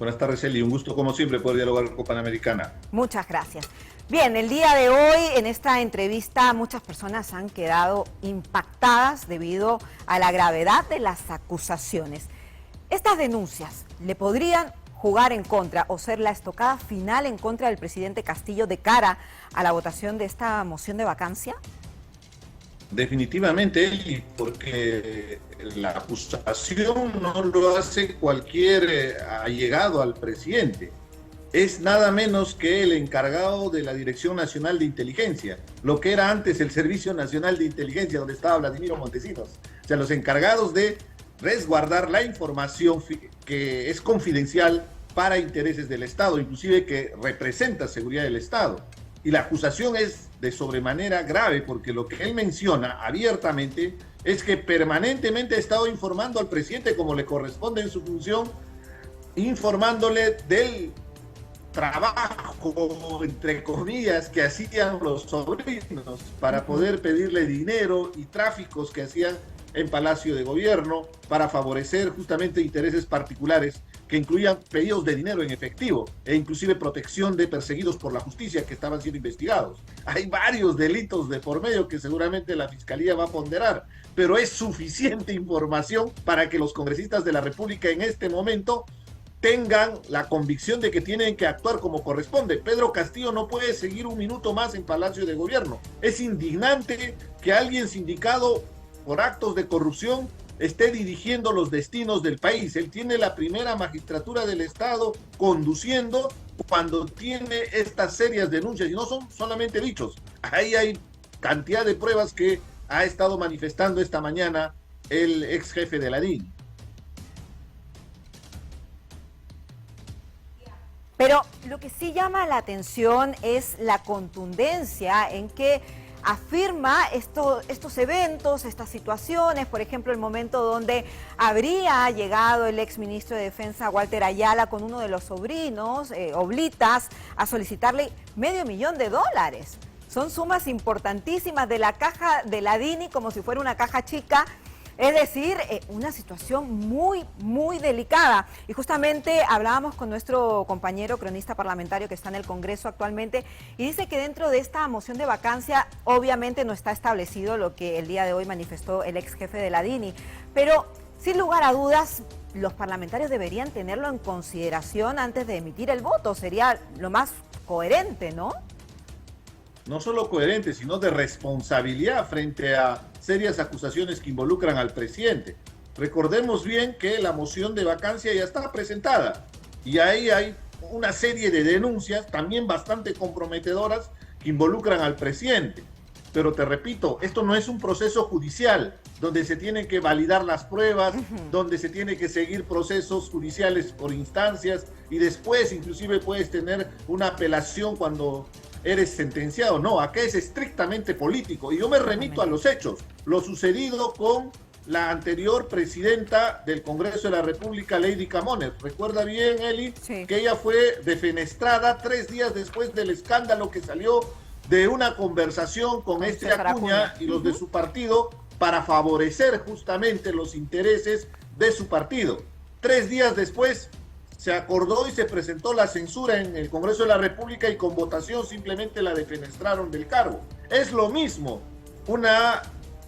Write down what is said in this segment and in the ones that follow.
Buenas tardes, Eli. Un gusto, como siempre, poder dialogar con Panamericana. Muchas gracias. Bien, el día de hoy, en esta entrevista, muchas personas han quedado impactadas debido a la gravedad de las acusaciones. Estas denuncias le podrían jugar en contra o ser la estocada final en contra del presidente Castillo de cara a la votación de esta moción de vacancia. Definitivamente, Eli, porque la acusación no lo hace cualquier allegado al presidente. Es nada menos que el encargado de la Dirección Nacional de Inteligencia, lo que era antes el Servicio Nacional de Inteligencia, donde estaba Vladimiro Montesinos. O sea, los encargados de resguardar la información que es confidencial para intereses del Estado, inclusive que representa seguridad del Estado. Y la acusación es de sobremanera grave porque lo que él menciona abiertamente es que permanentemente ha estado informando al presidente como le corresponde en su función, informándole del trabajo, entre comillas, que hacían los sobrinos para poder pedirle dinero y tráficos que hacían en Palacio de Gobierno para favorecer justamente intereses particulares que incluían pedidos de dinero en efectivo e inclusive protección de perseguidos por la justicia que estaban siendo investigados. Hay varios delitos de por medio que seguramente la Fiscalía va a ponderar, pero es suficiente información para que los congresistas de la República en este momento tengan la convicción de que tienen que actuar como corresponde. Pedro Castillo no puede seguir un minuto más en Palacio de Gobierno. Es indignante que alguien sindicado por actos de corrupción esté dirigiendo los destinos del país. Él tiene la primera magistratura del Estado conduciendo cuando tiene estas serias denuncias, y no son solamente dichos. Ahí hay cantidad de pruebas que ha estado manifestando esta mañana el ex jefe de la DIN. Pero lo que sí llama la atención es la contundencia en que afirma estos eventos, estas situaciones, por ejemplo, el momento donde habría llegado el exministro de Defensa, Walter Ayala, con uno de los sobrinos, Oblitas, a solicitarle $500,000. Son sumas importantísimas de la caja de la DINI, como si fuera una caja chica. Es decir, una situación muy, muy delicada. Y justamente hablábamos con nuestro compañero cronista parlamentario que está en el Congreso actualmente y dice que dentro de esta moción de vacancia obviamente no está establecido lo que el día de hoy manifestó el ex jefe de la DINI, pero sin lugar a dudas los parlamentarios deberían tenerlo en consideración antes de emitir el voto. Sería lo más coherente, ¿no? No solo coherente, sino de responsabilidad frente a serias acusaciones que involucran al presidente. Recordemos bien que la moción de vacancia ya está presentada y ahí hay una serie de denuncias también bastante comprometedoras que involucran al presidente. Pero te repito, esto no es un proceso judicial donde se tienen que validar las pruebas, donde se tiene que seguir procesos judiciales por instancias y después inclusive puedes tener una apelación cuando eres sentenciado. No, acá es estrictamente político y yo me remito a los hechos. Lo sucedido con la anterior presidenta del Congreso de la República, Lady Camones. Recuerda bien, Eli, sí, que ella fue defenestrada 3 días después del escándalo que salió de una conversación con Acuña y los de su partido para favorecer justamente los intereses de su partido. 3 días después se acordó y se presentó la censura en el Congreso de la República y con votación simplemente la defenestraron del cargo. Es lo mismo una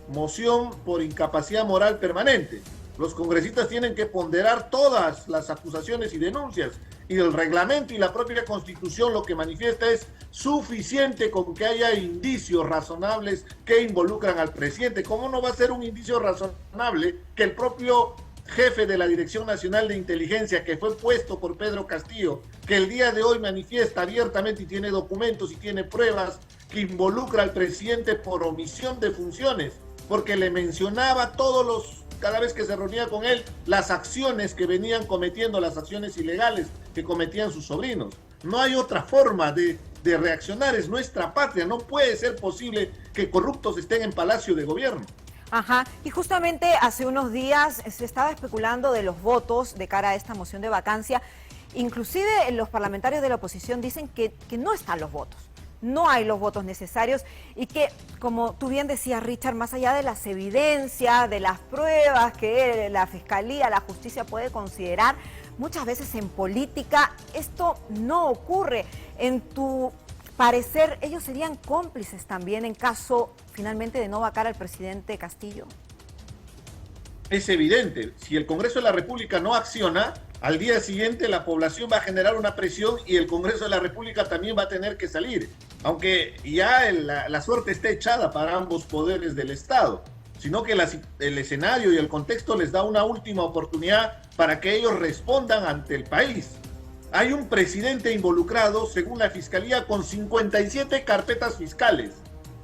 moción por incapacidad moral permanente. Los congresistas tienen que ponderar todas las acusaciones y denuncias y el reglamento y la propia Constitución lo que manifiesta es suficiente con que haya indicios razonables que involucran al presidente. ¿Cómo no va a ser un indicio razonable que el propio jefe de la Dirección Nacional de Inteligencia, que fue puesto por Pedro Castillo, que el día de hoy manifiesta abiertamente y tiene documentos y tiene pruebas que involucra al presidente por omisión de funciones, porque le mencionaba cada vez que se reunía con él, las acciones que venían cometiendo, las acciones ilegales que cometían sus sobrinos? No hay otra forma de reaccionar, es nuestra patria, no puede ser posible que corruptos estén en Palacio de Gobierno. Ajá, y justamente hace unos días se estaba especulando de los votos de cara a esta moción de vacancia. Inclusive los parlamentarios de la oposición dicen que no están los votos, no hay los votos necesarios y que, como tú bien decías, Richard, más allá de las evidencias, de las pruebas que la Fiscalía, la Justicia puede considerar, muchas veces en política esto no ocurre. En tu parecer, ¿ellos serían cómplices también en caso finalmente de no vacar al presidente Castillo? Es evidente, si el Congreso de la República no acciona, al día siguiente la población va a generar una presión y el Congreso de la República también va a tener que salir, aunque ya la suerte está echada para ambos poderes del Estado, sino que el escenario y el contexto les da una última oportunidad para que ellos respondan ante el país. Hay un presidente involucrado, según la Fiscalía, con 57 carpetas fiscales.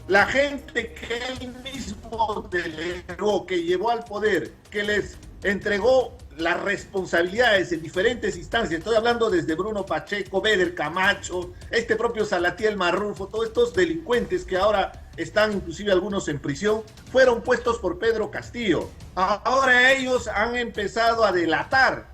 La gente que él mismo delegó, que llevó al poder, que les entregó las responsabilidades en diferentes instancias, estoy hablando desde Bruno Pacheco, Beder Camacho, este propio Salatiel Marrufo, todos estos delincuentes que ahora están inclusive algunos en prisión, fueron puestos por Pedro Castillo. Ahora ellos han empezado a delatar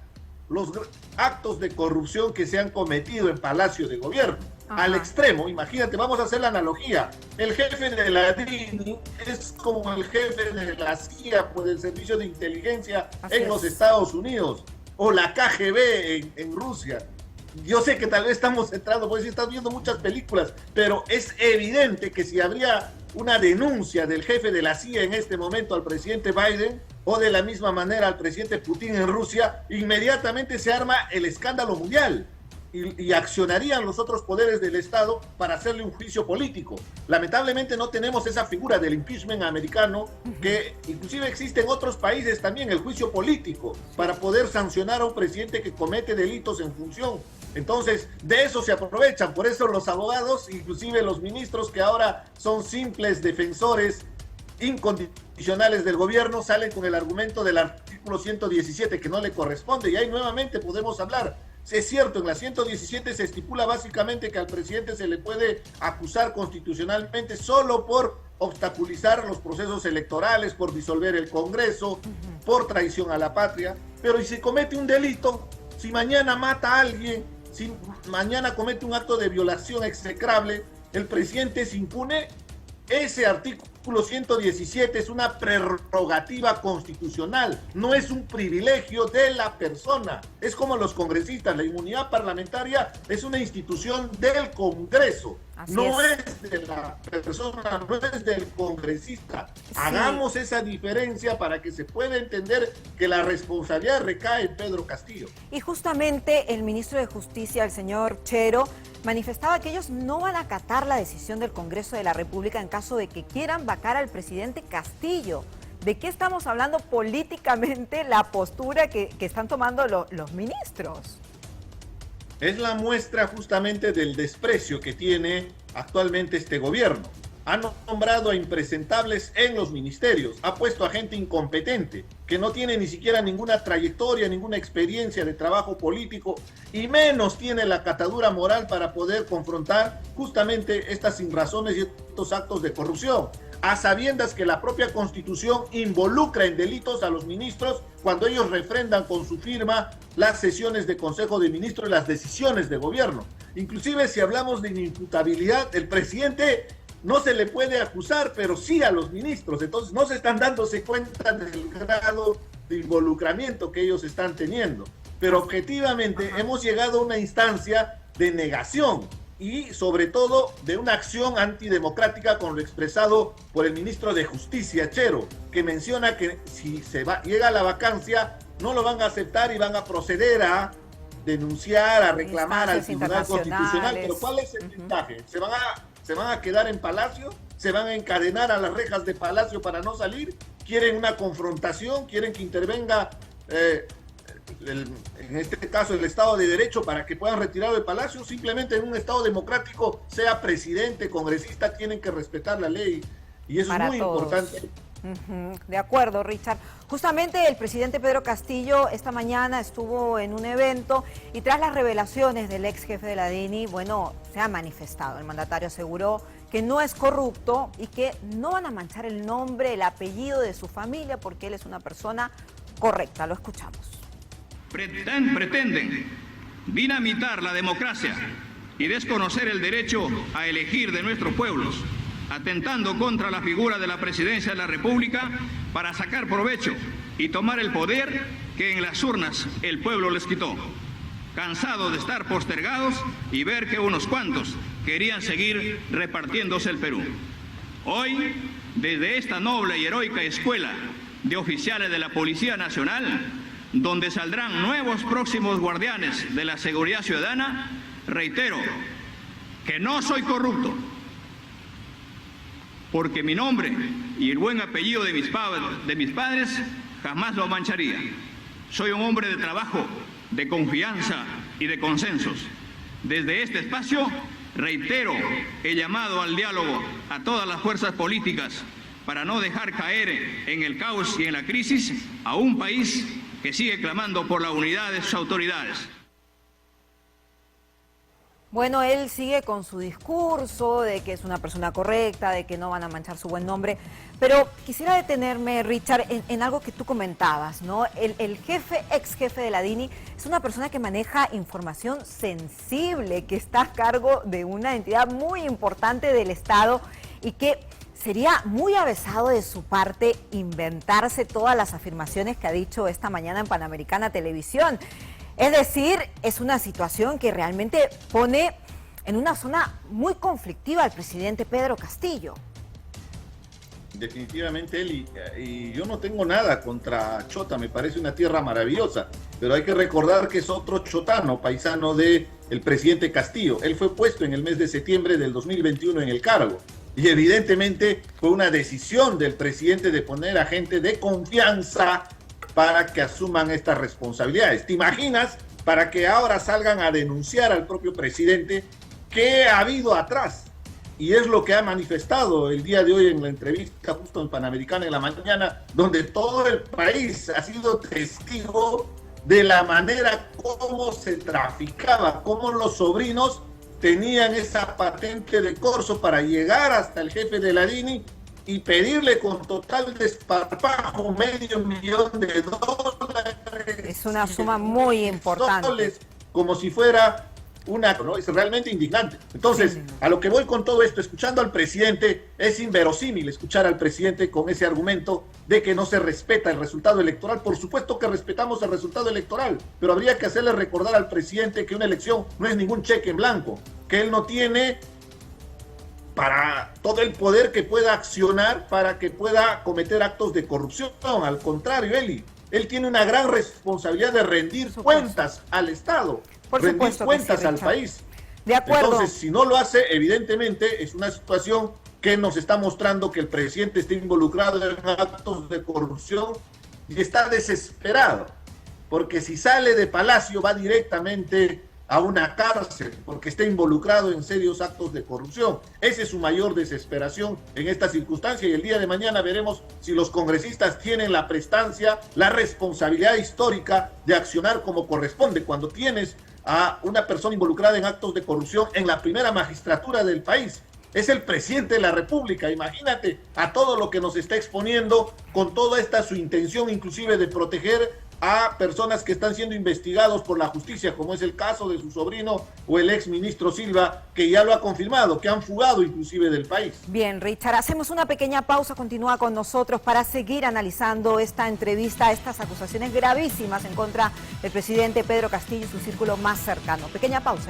los actos de corrupción que se han cometido en Palacio de Gobierno. Ajá. Al extremo, imagínate, vamos a hacer la analogía. El jefe de la DINI es como el jefe de la CIA por el servicio de inteligencia en los Estados Unidos, o la KGB en Rusia. Yo sé que tal vez estamos entrando, pues si estás viendo muchas películas, pero es evidente que si habría una denuncia del jefe de la CIA en este momento al presidente Biden, o de la misma manera al presidente Putin en Rusia, inmediatamente se arma el escándalo mundial y accionarían los otros poderes del Estado para hacerle un juicio político. Lamentablemente no tenemos esa figura del impeachment americano, que inclusive existe en otros países también, el juicio político, para poder sancionar a un presidente que comete delitos en función. Entonces, de eso se aprovechan, por eso los abogados, inclusive los ministros que ahora son simples defensores incondicionales del gobierno, salen con el argumento del artículo 117 que no le corresponde, y ahí nuevamente podemos hablar. Es cierto, en la 117 se estipula básicamente que al presidente se le puede acusar constitucionalmente solo por obstaculizar los procesos electorales, por disolver el Congreso, por traición a la patria, pero y si comete un delito, si mañana mata a alguien, si mañana comete un acto de violación execrable, el presidente es impune. Ese artículo 117 es una prerrogativa constitucional, no es un privilegio de la persona. Es como los congresistas, la inmunidad parlamentaria es una institución del Congreso, no es de la persona, no es del congresista. Sí. Hagamos esa diferencia para que se pueda entender que la responsabilidad recae en Pedro Castillo. Y justamente el ministro de Justicia, el señor Chero, manifestaba que ellos no van a acatar la decisión del Congreso de la República en caso de que quieran vacar al presidente Castillo. ¿De qué estamos hablando políticamente la postura que están tomando los ministros? Es la muestra justamente del desprecio que tiene actualmente este gobierno. Ha nombrado a impresentables en los ministerios, ha puesto a gente incompetente, que no tiene ni siquiera ninguna trayectoria, ninguna experiencia de trabajo político, y menos tiene la catadura moral para poder confrontar justamente estas sinrazones y estos actos de corrupción, a sabiendas que la propia Constitución involucra en delitos a los ministros cuando ellos refrendan con su firma las sesiones de Consejo de Ministros y las decisiones de gobierno. Inclusive si hablamos de inimputabilidad, el presidente no se le puede acusar, pero sí a los ministros. Entonces no se están dándose cuenta del grado de involucramiento que ellos están teniendo. Pero objetivamente hemos llegado a una instancia de negación y sobre todo de una acción antidemocrática, con lo expresado por el ministro de Justicia, Chero, que menciona que si llega a la vacancia no lo van a aceptar y van a proceder a denunciar, a reclamar al Tribunal Constitucional. Pero ¿cuál es el mensaje? ¿Se van a quedar en Palacio? ¿Se van a encadenar a las rejas de Palacio para no salir? ¿Quieren una confrontación? ¿Quieren que intervenga, en este caso, el Estado de Derecho para que puedan retirar de Palacio? Simplemente en un Estado democrático, sea presidente, congresista, tienen que respetar la ley. Y eso para es muy importante. De acuerdo, Richard. Justamente el presidente Pedro Castillo esta mañana estuvo en un evento y tras las revelaciones del ex jefe de la DINI, bueno, se ha manifestado. El mandatario aseguró que no es corrupto y que no van a manchar el nombre, el apellido de su familia porque él es una persona correcta. Lo escuchamos. Pretenden dinamitar la democracia y desconocer el derecho a elegir de nuestros pueblos, atentando contra la figura de la presidencia de la República para sacar provecho y tomar el poder que en las urnas el pueblo les quitó, cansados de estar postergados y ver que unos cuantos querían seguir repartiéndose el Perú. Hoy, desde esta noble y heroica escuela de oficiales de la Policía Nacional, donde saldrán nuevos próximos guardianes de la seguridad ciudadana, reitero que no soy corrupto, porque mi nombre y el buen apellido de mis padres jamás lo mancharía. Soy un hombre de trabajo, de confianza y de consensos. Desde este espacio reitero el llamado al diálogo a todas las fuerzas políticas para no dejar caer en el caos y en la crisis a un país que sigue clamando por la unidad de sus autoridades. Bueno, él sigue con su discurso de que es una persona correcta, de que no van a manchar su buen nombre, pero quisiera detenerme, Richard, en algo que tú comentabas, ¿no? El ex jefe de la DINI es una persona que maneja información sensible, que está a cargo de una entidad muy importante del Estado y que sería muy avesado de su parte inventarse todas las afirmaciones que ha dicho esta mañana en Panamericana Televisión. Es decir, es una situación que realmente pone en una zona muy conflictiva al presidente Pedro Castillo. Definitivamente, Eli, y yo no tengo nada contra Chota, me parece una tierra maravillosa, pero hay que recordar que es otro chotano, paisano del presidente Castillo. Él fue puesto en el mes de septiembre del 2021 en el cargo, y evidentemente fue una decisión del presidente de poner a gente de confianza para que asuman estas responsabilidades. ¿Te imaginas? Para que ahora salgan a denunciar al propio presidente qué ha habido atrás. Y es lo que ha manifestado el día de hoy en la entrevista justo en Panamericana en la mañana, donde todo el país ha sido testigo de la manera como se traficaba, cómo los sobrinos tenían esa patente de corso para llegar hasta el jefe de la DINI y pedirle con total desparpajo $500,000. Es una suma muy importante. Soles, como si fuera una... ¿no? Es realmente indignante. Entonces, sí, a lo que voy con todo esto, escuchando al presidente, es inverosímil escuchar al presidente con ese argumento de que no se respeta el resultado electoral. Por supuesto que respetamos el resultado electoral, pero habría que hacerle recordar al presidente que una elección no es ningún cheque en blanco, que él no tiene para todo el poder que pueda accionar para que pueda cometer actos de corrupción. Al contrario, él tiene una gran responsabilidad de rendir cuentas al Estado, rendir cuentas al país. De acuerdo. Entonces, si no lo hace, evidentemente es una situación que nos está mostrando que el presidente está involucrado en actos de corrupción y está desesperado, porque si sale de Palacio va directamente a una cárcel porque está involucrado en serios actos de corrupción. Esa es su mayor desesperación en esta circunstancia, y el día de mañana veremos si los congresistas tienen la prestancia, la responsabilidad histórica de accionar como corresponde cuando tienes a una persona involucrada en actos de corrupción en la primera magistratura del país. Es el presidente de la República. Imagínate a todo lo que nos está exponiendo con toda esta su intención inclusive de proteger a personas que están siendo investigados por la justicia, como es el caso de su sobrino o el ex ministro Silva, que ya lo ha confirmado, que han fugado inclusive del país. Bien, Richard, hacemos una pequeña pausa, continúa con nosotros para seguir analizando esta entrevista, estas acusaciones gravísimas en contra del presidente Pedro Castillo y su círculo más cercano. Pequeña pausa.